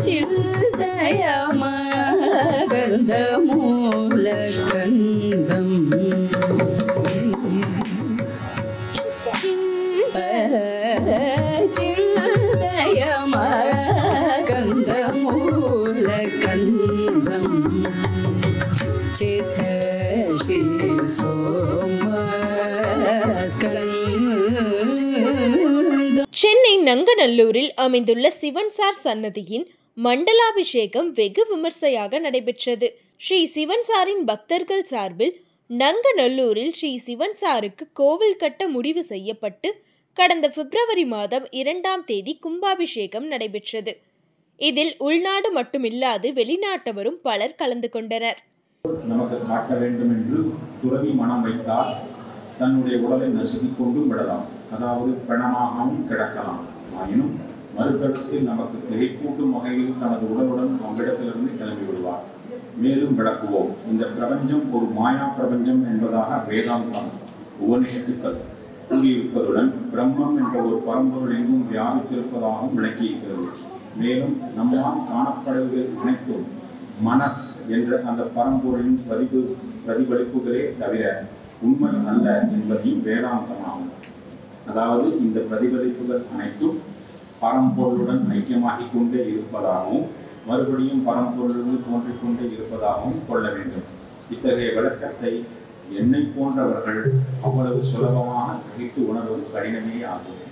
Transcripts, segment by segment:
சிந்தயமகந்தமூலகந்தம் சிந்தயமகந்தமூலகந்தம் சித்தஸ்ரீ சென்னை நங்கநல்லூரில் அமைந்துள்ள சிவன்சார் சன்னதியின் மண்டலாபிஷேகம் வெகு விமர்சையாக நடைபெற்றது. ஸ்ரீ சிவன்சாரின் பக்தர்கள் சார்பில் நங்கநல்லூரில் ஸ்ரீ சிவன்சாருக்கு கோவில் கட்ட முடிவு செய்யப்பட்டு கடந்த பிப்ரவரி மாதம் 2ஆம் தேதி கும்பாபிஷேகம் நடைபெற்றது. இதில் உள்நாடு மட்டுமில்லாது வெளிநாட்டவரும் பலர் கலந்து கொண்டனர். நமக்கு காட்ட வேண்டும் என்று துறவி மனம் வைத்தால் தன்னுடைய உடலை நசுக்கிக் கொண்டு விடலாம், அதாவது பிணமாகவும் கிடக்கலாம். ஆயினும் மறுகணத்தில் நமக்கு திகைப்பூட்டும் வகையில் தனது உடலுடன் அவ்விடத்திலிருந்து கிளம்பி விடுவார். மேலும் விளக்குவோம். இந்த பிரபஞ்சம் ஒரு மாயா பிரபஞ்சம் என்பதாக வேதாந்தம் உபனிஷத்துக்கள் கூறியிருப்பதுடன் பிரம்மம் என்ற ஒரு பரம்பொருள் எங்கும் வியாபித்திருப்பதாகவும் விளக்கியிருக்கிறது. மேலும் நம்மால் காணப்படுவது அனைத்தும் மனஸ் என்ற அந்த பரம்பொருளின் பிரதிபலிப்புகளே தவிர உண்மை அல்ல என்பதையும் வேதாந்தமாகும். அதாவது இந்த பிரதிபலிப்புகள் அனைத்தும் பரம்பொருளுடன் ஐக்கியமாகிக் கொண்டே இருப்பதாகவும் மறுபடியும் பரம்பொருளிலிருந்து தோன்றிக்கொண்டே இருப்பதாகவும் கொள்ள வேண்டும். இத்தகைய விளக்கத்தை என்னை போன்றவர்கள் அவ்வளவு சுலபமாக கிரகித்து உணர்வது கடினமே ஆகும்.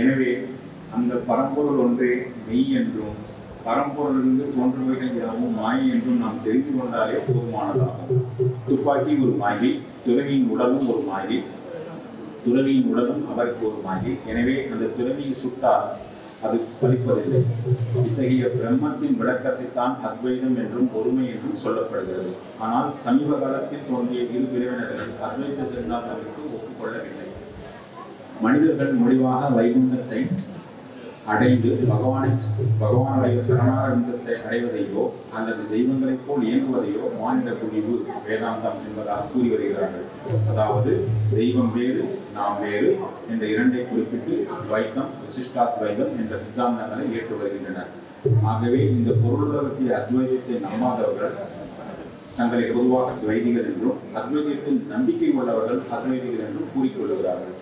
எனவே அந்த பரம்பொருள் ஒன்றே மெய் என்றும் பரம்பொருளிலிருந்து தோன்றுவைகள் யாவும் மாயை என்றும் நாம் தெரிந்து கொண்டாலே போதுமானதாகும். துப்பாக்கி ஒரு மாயை, துறவியின் உடலும் ஒரு மாயை, துறவியின் உடலும் அவருக்கு ஒரு மாயை. எனவே அந்த துறவியை சுட்டால் அது பலிப்பதில்லை. இத்தகைய பிரம்மத்தின் விளக்கத்தைத்தான் அத்வைதம் என்றும் பொறுமை என்றும் சொல்லப்படுகிறது. ஆனால் சமீப காலத்தில் தோன்றிய இரு பிரிவினர்கள் அத்வைத சித்தாந்தத்திற்கு ஒப்புக்கொள்ளவில்லை. மனிதர்கள் முடிவாக வைகுண்டத்தை அடைந்து பகவானுடைய சரணாரவிந்தத்தை அடைவதையோ அல்லது தெய்வங்களைப் போல் இயங்குவதையோ மானிட துணிவு வேதாந்தம் என்பதாக கூறி வருகிறார்கள். அதாவது தெய்வம் வேறு நாம் வேறு என்ற இரண்டை குறிப்பிட்டு துவைத்தம் விசிஷ்டாத்வைதம் என்ற சித்தாந்தங்களை ஏற்று வருகின்றனர். ஆகவே இந்த பொருளுலகத்திய அத்வைதத்தை நம்பாதவர்கள் தங்களை பொதுவாக துவைதிகள் என்றும் அத்வைதத்தில் நம்பிக்கை உள்ளவர்கள் அத்வைதிகள் என்றும் கூறிக்கொள்கிறார்கள்.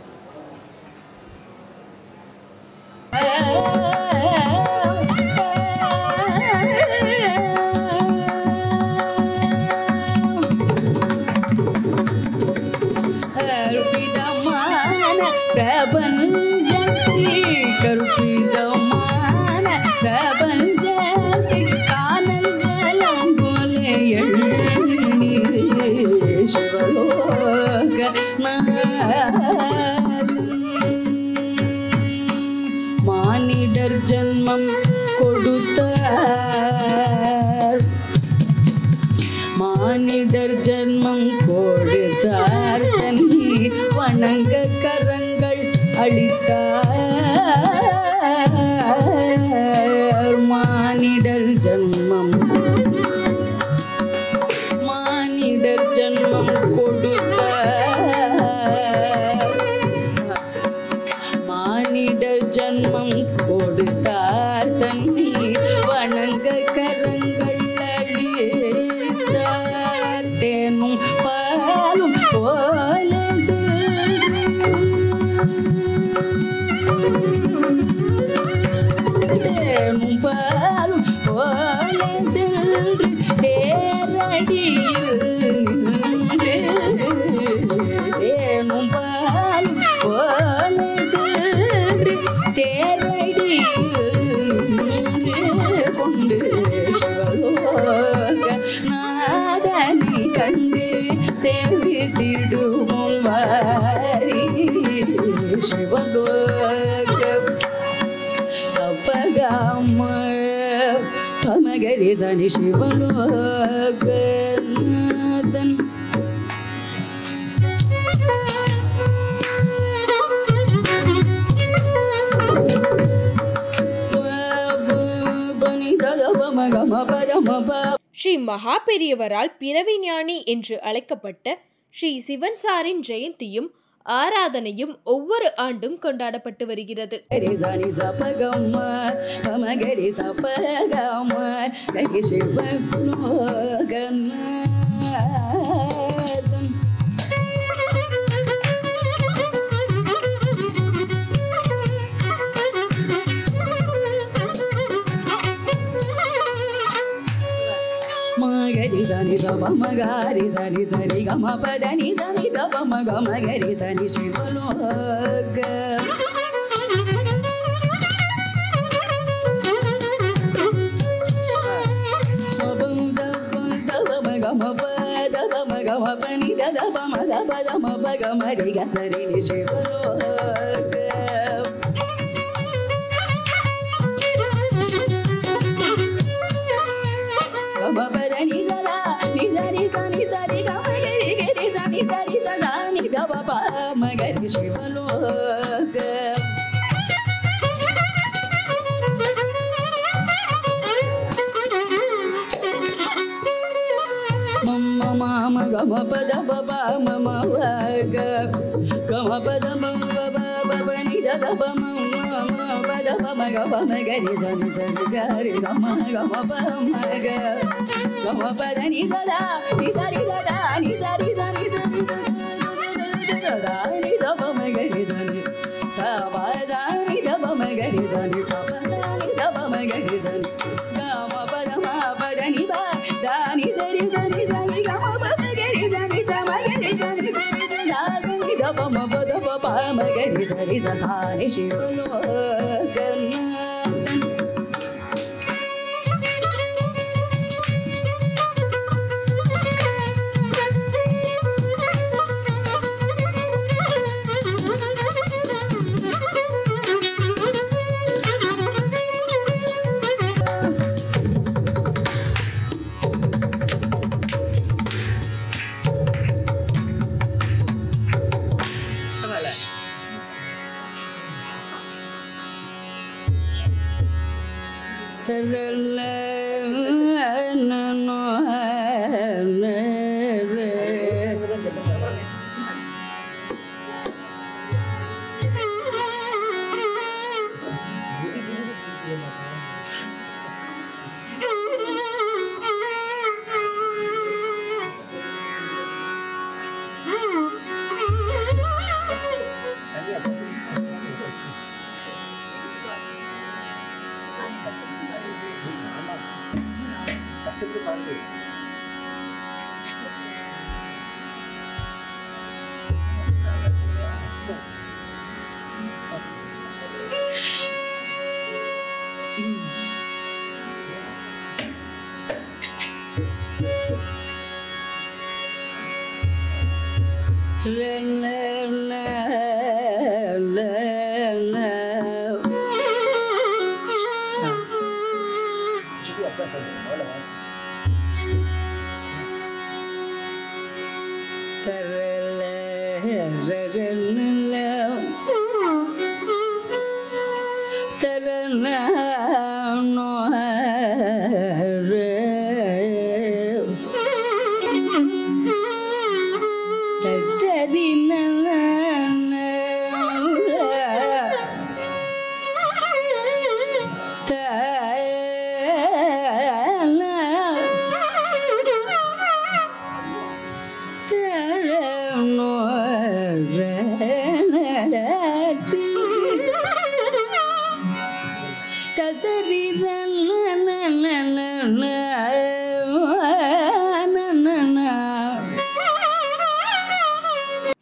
பிரபஞ்சத்தி கற்பிதமான பிரபஞ்சத்தி காணல் ஜலம் போலே எண்ணீர் சிவலோக மானிடர் ஜன்மம் கொடுத்தார், மானிடர் ஜன்மம் கொடுத்தார், தன்னை வணங்க கரங்கள் அளித்தார். மானிடர் ஜன்மம் கொடுத்தார், மானிடர் ஜன்மம் கொடுத்தார், தன்னை வணங்க கரங்கள் அளித்தார். தேனும் பாலும் போல தேனும் பாலும் போல சென்று தேரடியில் நின்று, தேனும் பாலும் போல சென்று தேரடியில் நின்று கொண்டு சிவலோக நாதனை கண்டு செவித்திடுவோம் வாரி. சிவலோக சப்பகாம பமகரி சனி சிவலோகநாதன். ஸ்ரீ மகாபெரியவரால் பிறவி ஞானி என்று அழைக்கப்பட்ட ஸ்ரீ சிவன்சாரின் ஜெயந்தியும் ஆராதனையும் ஒவ்வொரு ஆண்டும் கொண்டாடப்பட்டு வருகிறது. Magari zani sapa magari zani sari gama padani zani sapa magari zani shivaloga. Gama pani da da ba ma gama re ga sari ni shivaloga. Magari shivaloga. Mama gama pada baba mama waga gama pada baba ni da da ba mama pada baba gama magari zani zani gari gama maga gama pada ni da ni sari da ni sari zani zani ni da ba magari zani saba zani da ba magari zani saba zani da ba magari zani gama pada ni ba da ni sari zani zani gama magari zani da magari zani zani da ba ma pada ba magari zani zani shivaloga.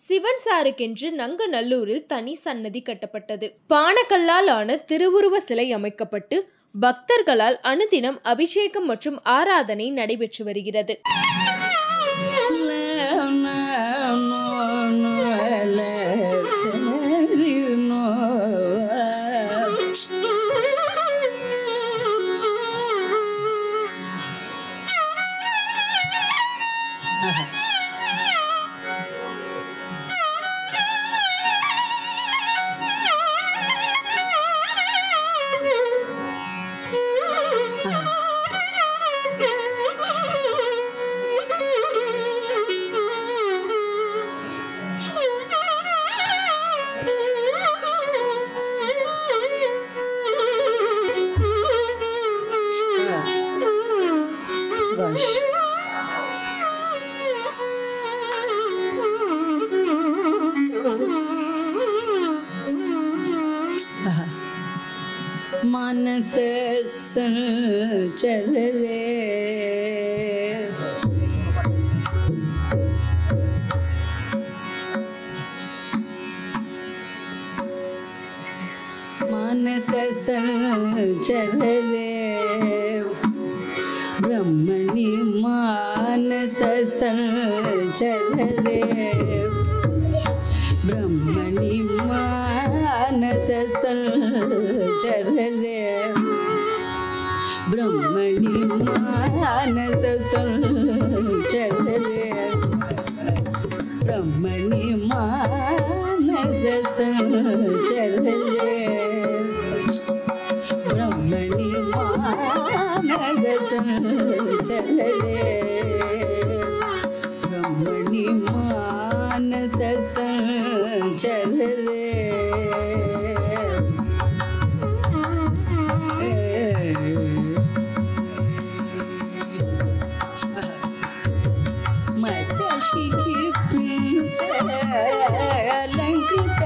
Sivan சாருக்கென்று நங்கநல்லூரில் தனி சன்னதி கட்டப்பட்டது. பானக்கல்லால் ஆன திருவுருவ சிலை அமைக்கப்பட்டு பக்தர்களால் அனுதினம் அபிஷேகம் மற்றும் ஆராதனை நடைபெற்று வருகிறது. मानस चल रे मानस चल रे ब्रह्मणि मानस चल रे ब्रह्मणि मानस चल रे ब्रह्मणि मानस चल रे ब्रह्मणि मानस चल रे ब्रह्मणि मानस चल रे ब्रह्मणि मानस चल रे मदशी की पिंच अलंकृत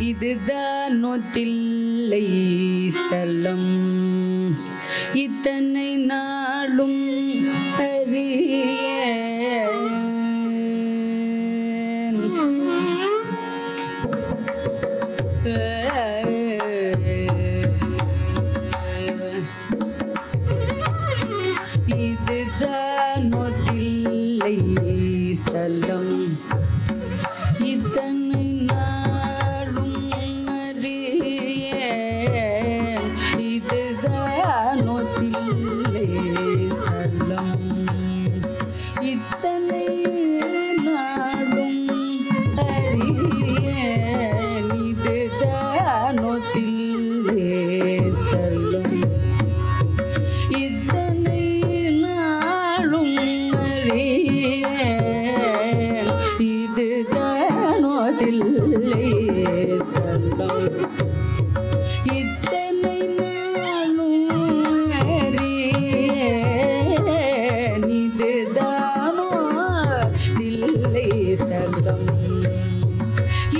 இதுதானோ தில்லை ஸ்தலம் இத்தனை நாளும் இதுதானோ தில்லை ஸ்தலம் இத்தனை நாளும் அறியேன் இதுதானோ தில்லை ஸ்தலம் இத்தனை நாளும் அறியேன் இதுதானோ தில்லை ஸ்தலம் இத்தனை நாளும் அறியேன் இதுதானோ தில்லை ஸ்தலம் இத்தனை நாளும் அறியேன் இதுதானோ தில்லை ஸ்தலம்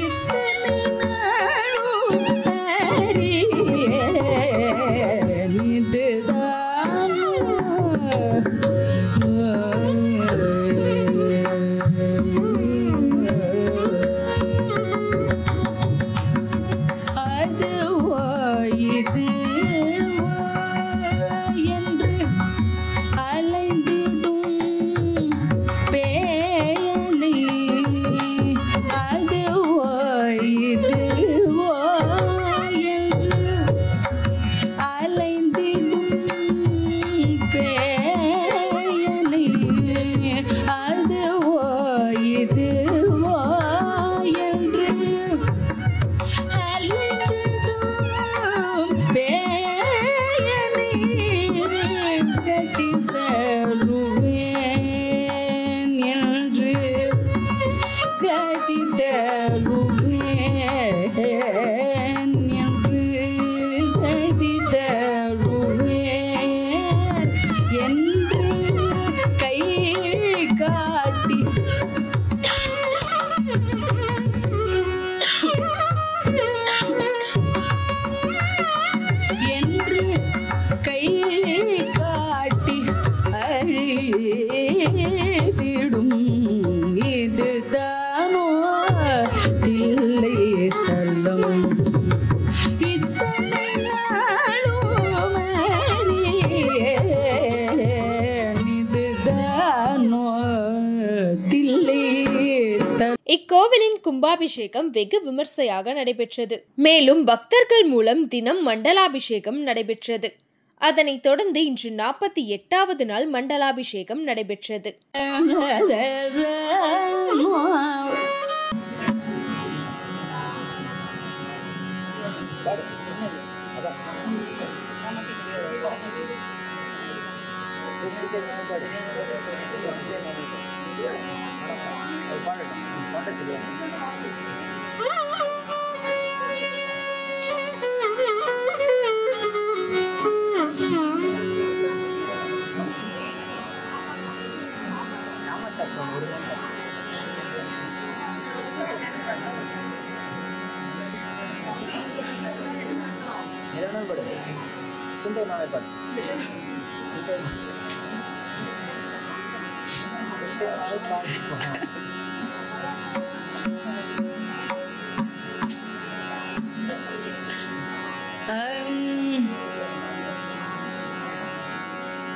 இத்தனை நாளும் கோவிலின் கும்பாபிஷேகம் வெகு விமர்சையாக நடைபெற்றது. மேலும் பக்தர்கள் மூலம் தினம் மண்டலாபிஷேகம் நடைபெற்றது. அதனைத் தொடர்ந்து இன்று 48வது நாள் மண்டலாபிஷேகம் நடைபெற்றது.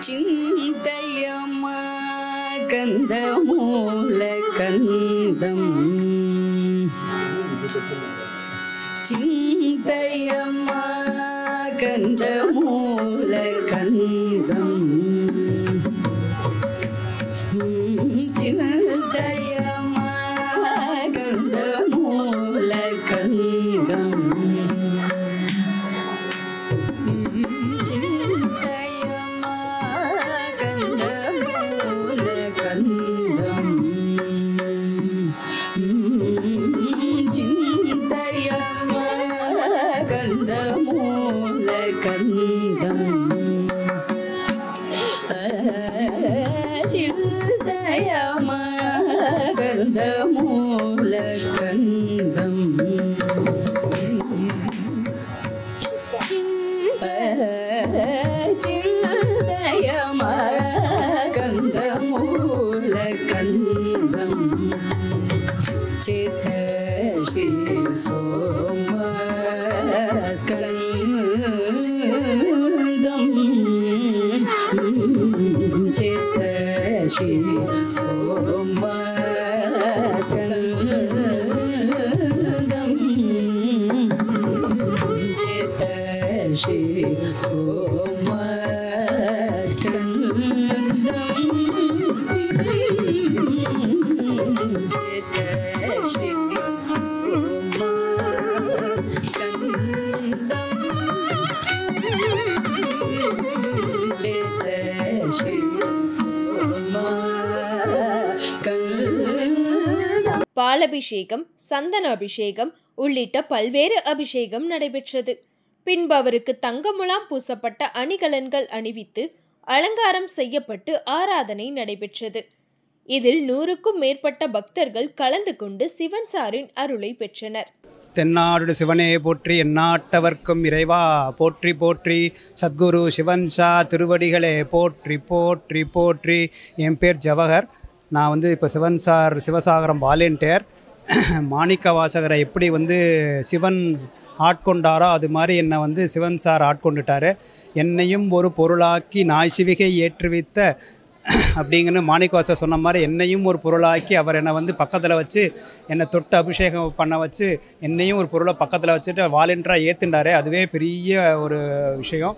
சிந்தையம்மா கந்தமூல கந்தம் சிந்தையம்மா கந்தமூல கந்தம் சிந்தையம்மா கந்தமூல கந்தம் பாலபிஷேகம், சந்தன அபிஷேகம் உள்ளிட்ட பல்வேறு அபிஷேகம் நடைபெற்றது. பின்பு அவருக்கு தங்க முலாம் பூசப்பட்ட அணிகலன்கள் அணிவித்து அலங்காரம் செய்யப்பட்டு ஆராதனை நடைபெற்றது. இதில் 100க்கும் மேற்பட்ட பக்தர்கள் கலந்து கொண்டு சிவன் சாரின் அருளை பெற்றனர். தென்னாடு சிவனே போற்றி, எந்நாட்டவர்க்கும் இறைவா போற்றி போற்றி, சத்குரு சிவன் சா திருவடிகளே போற்றி போற்றி போற்றி. என் பேர் ஜவஹர். நான் இப்போ சிவன் சார் சிவசாகரம் வாலண்டியர். மாணிக்க வாசகரை எப்படி சிவன் ஆட்கொண்டாரோ அது மாதிரி என்னை சிவன் சார் ஆட்கொண்டுட்டார். என்னையும் ஒரு பொருளாக்கி நாய் சிவிகை ஏற்றுவித்த அப்படிங்கன்னு மாணிக்கவாசர் சொன்ன மாதிரி என்னையும் ஒரு பொருளாக்கி அவர் என்னை பக்கத்தில் வச்சு என்னை தொட்டு அபிஷேகம் பண்ண வச்சு என்னையும் ஒரு பொருளை பக்கத்தில் வச்சுட்டு வாலண்டியராக ஏற்றுண்டாரு. அதுவே பெரிய ஒரு விஷயம்.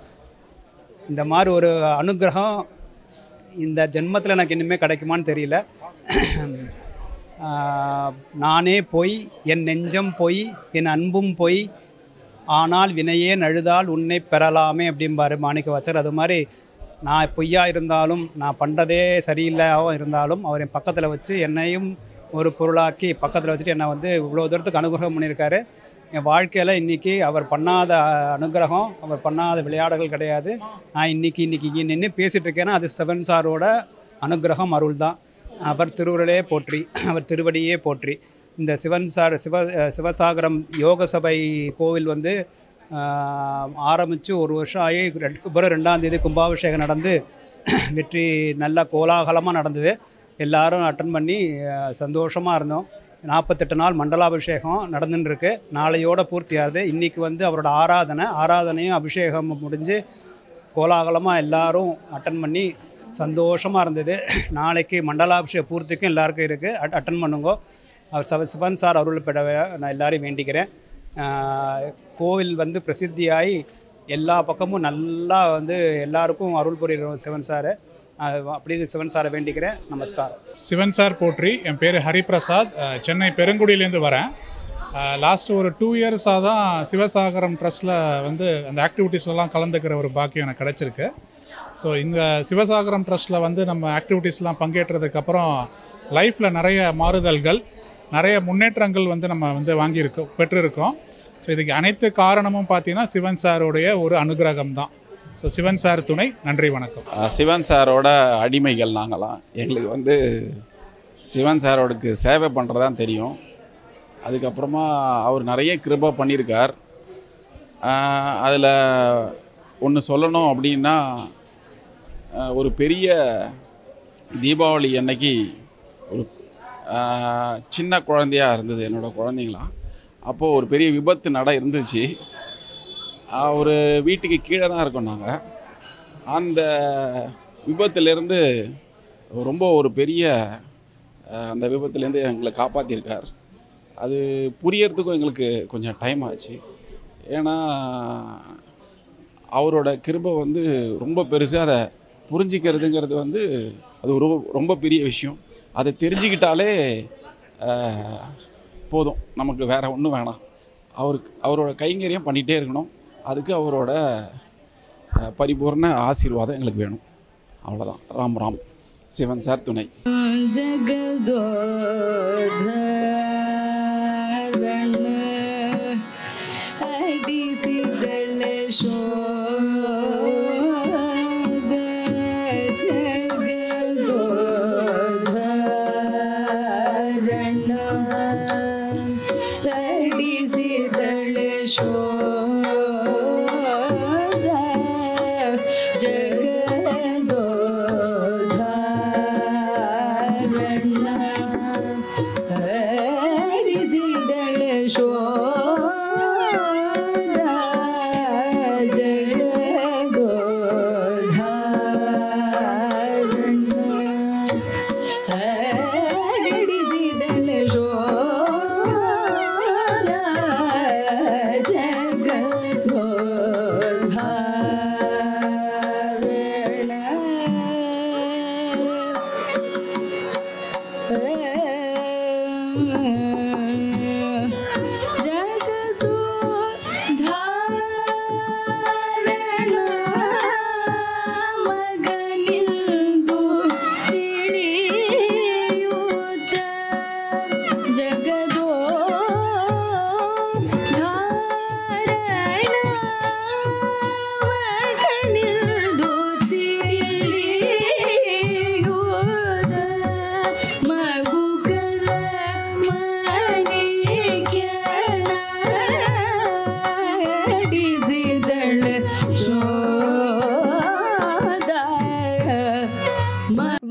இந்த மாதிரி ஒரு அனுகிரகம் இந்த ஜென்மத்தில் எனக்கு இன்னுமே கிடைக்குமான்னு தெரியல. நானே பொய், என் நெஞ்சம் பொய், என் அன்பும் பொய், ஆனால் வினையே நழுதால் உன்னை பெறலாமே அப்படிம்பாரு மாணிக்கவாசர். அது மாதிரி நான் பொய்யா இருந்தாலும், நான் பண்ணுறதே சரியில்லாமல் இருந்தாலும் அவர் என் பக்கத்தில் வச்சு என்னையும் ஒரு பொருளாக்கி பக்கத்தில் வச்சுட்டு என்னை இவ்வளோ தூரத்துக்கு அனுகிரகம் பண்ணியிருக்காரு. என் வாழ்க்கையில் இன்றைக்கி அவர் பண்ணாத அனுகிரகம், அவர் பண்ணாத விளையாடுகள் கிடையாது. நான் இன்றைக்கி இங்கே நின்று பேசிகிட்டு இருக்கேன்னா அது சிவன் சாரோட அனுகிரகம், அருள் தான். அவர் திருவுருளே போற்றி, அவர் திருவடியே போற்றி. இந்த சிவன் சார் சிவசாகரம் யோக சபை கோவில் ஆரம்பித்து ஒரு வருஷம் ஆகி பிப்ரவரி 2ஆம் தேதி கும்பாபிஷேகம் நடந்து வெற்றி நல்ல கோலாகலமாக நடந்தது. எல்லோரும் அட்டன் பண்ணி சந்தோஷமாக இருந்தோம். 48 நாள் மண்டலாபிஷேகம் நடந்துட்டுருக்கு. நாளையோடு பூர்த்தியாகுது. இன்றைக்கி அவரோட ஆராதனையும் அபிஷேகம் முடிஞ்சு கோலாகலமாக எல்லோரும் அட்டன் பண்ணி சந்தோஷமாக இருந்தது. நாளைக்கு மண்டலாபிஷேக பூர்த்திக்கும் எல்லாருக்கும் இருக்குது. அட்டன் பண்ணுங்க. அவர் சிவன் சார் அருள் பெற நான் எல்லாரையும் வேண்டிக்கிறேன். கோவில் வந்து பிரசித்தியாகி எல்லா பக்கமும் நல்லா வந்து எல்லாருக்கும் அருள் புரிகிறோம் சிவன் சார். அப்படின்னு சிவன் சாரை வேண்டிக்கிறேன். நமஸ்காரம். சிவன் சார் போற்றி. என் பேர் ஹரிபிரசாத். சென்னை பெருங்குடியிலேருந்து வரேன். லாஸ்ட் ஒரு 2 இயர்ஸாக தான் சிவசாகரம் ட்ரஸ்ட்டில் வந்து அந்த ஆக்டிவிட்டீஸ்லாம் கலந்துக்கிற ஒரு பாக்கியம் எனக்கு கிடச்சிருக்கு. ஸோ இந்த சிவசாகரம் ட்ரஸ்ட்டில் வந்து நம்ம ஆக்டிவிட்டீஸ்லாம் பங்கேற்றதுக்கப்புறம் லைஃப்பில் நிறைய மாறுதல்கள், நிறைய முன்னேற்றங்கள் வந்து நம்ம வந்து பெற்றிருக்கோம். ஸோ இதுக்கு அனைத்து காரணமும் பார்த்தீங்கன்னா சிவன் சாரோடைய ஒரு அனுகிரகம் தான். ஸோ சிவன் சார் துணை. நன்றி, வணக்கம். சிவன் சாரோட அடிமைகள் நாங்களாம். எங்களுக்கு வந்து சிவன் சாரோடுக்கு சேவை பண்ணுறதான் தெரியும். அதுக்கப்புறமா அவர் நிறைய கிருபை பண்ணியிருக்கார். அதில் ஒன்று சொல்லணும் அப்படின்னா, ஒரு பெரிய தீபாவளி அன்னைக்கு ஒரு சின்ன குழந்தையாக இருந்தது என்னோடய குழந்தைங்களாம். அப்போது ஒரு பெரிய விபத்து இருந்துச்சு. ஒரு வீட்டுக்கு கீழே தான் இருக்கோம் நாங்கள். அந்த விபத்துலேருந்து ரொம்ப ஒரு பெரிய அந்த விபத்துலேருந்து எங்களை காப்பாற்றிருக்கார். அது புரியறதுக்கும் எங்களுக்கு கொஞ்சம் டைம் ஆச்சு. ஏன்னா அவரோட கிருபை வந்து ரொம்ப பெருசு. அதை புரிஞ்சிக்கிறதுங்கிறது வந்து அது ரொம்ப பெரிய விஷயம். அதை தெரிஞ்சுக்கிட்டாலே போதும், நமக்கு வேறு ஒன்றும் வேணாம். அவரோட கைங்கரியம் பண்ணிகிட்டே இருக்கணும். அதுக்கு அவரோட பரிபூர்ண ஆசீர்வாதம் எங்களுக்கு வேணும். அவ்வளோதான். ராம் ராம். சிவன் சார் துணை.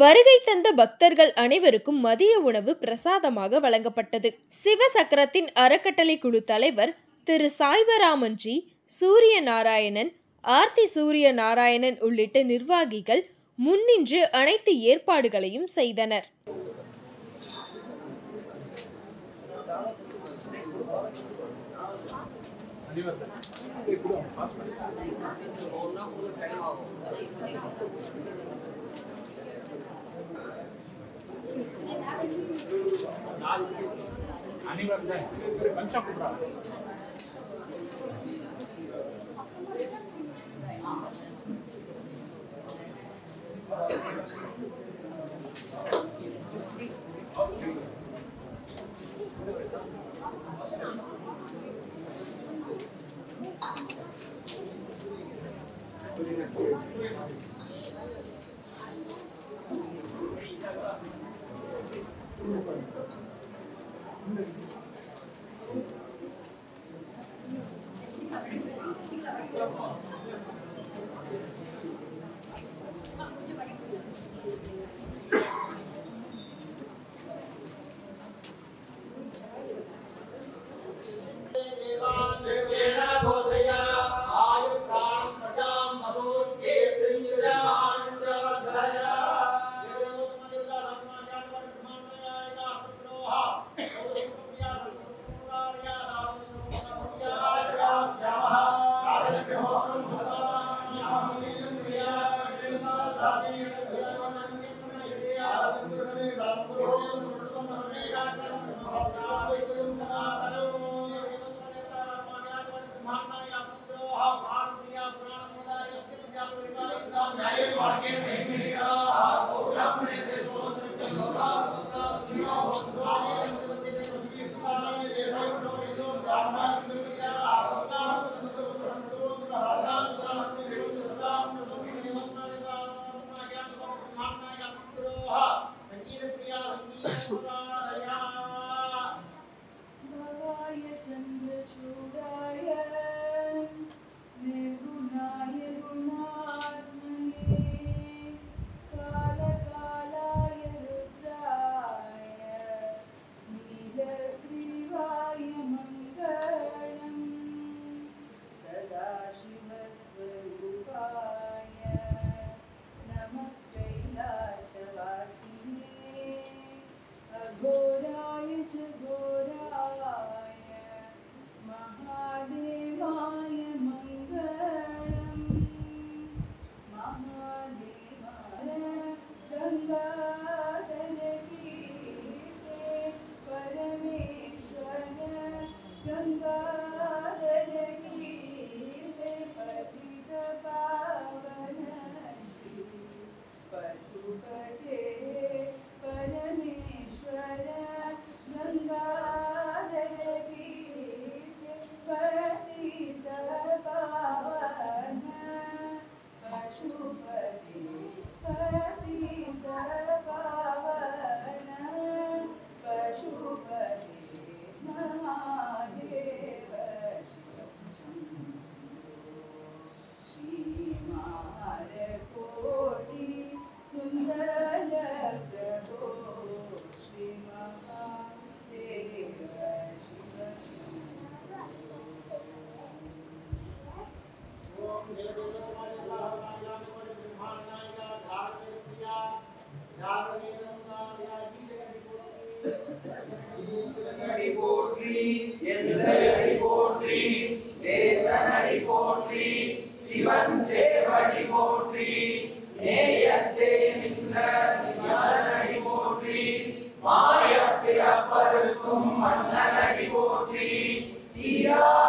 வருகை தந்த பக்தர்கள் அனைவருக்கும் மதிய உணவு பிரசாதமாக வழங்கப்பட்டது. சிவசக்கரத்தின் அறக்கட்டளை குழு தலைவர் திரு சாய்வராமன்ஜி, சூரிய நாராயணன், ஆர்த்தி சூரிய நாராயணன் உள்ளிட்ட நிர்வாகிகள் முன்னின்று அனைத்து ஏற்பாடுகளையும் செய்தனர். சிவா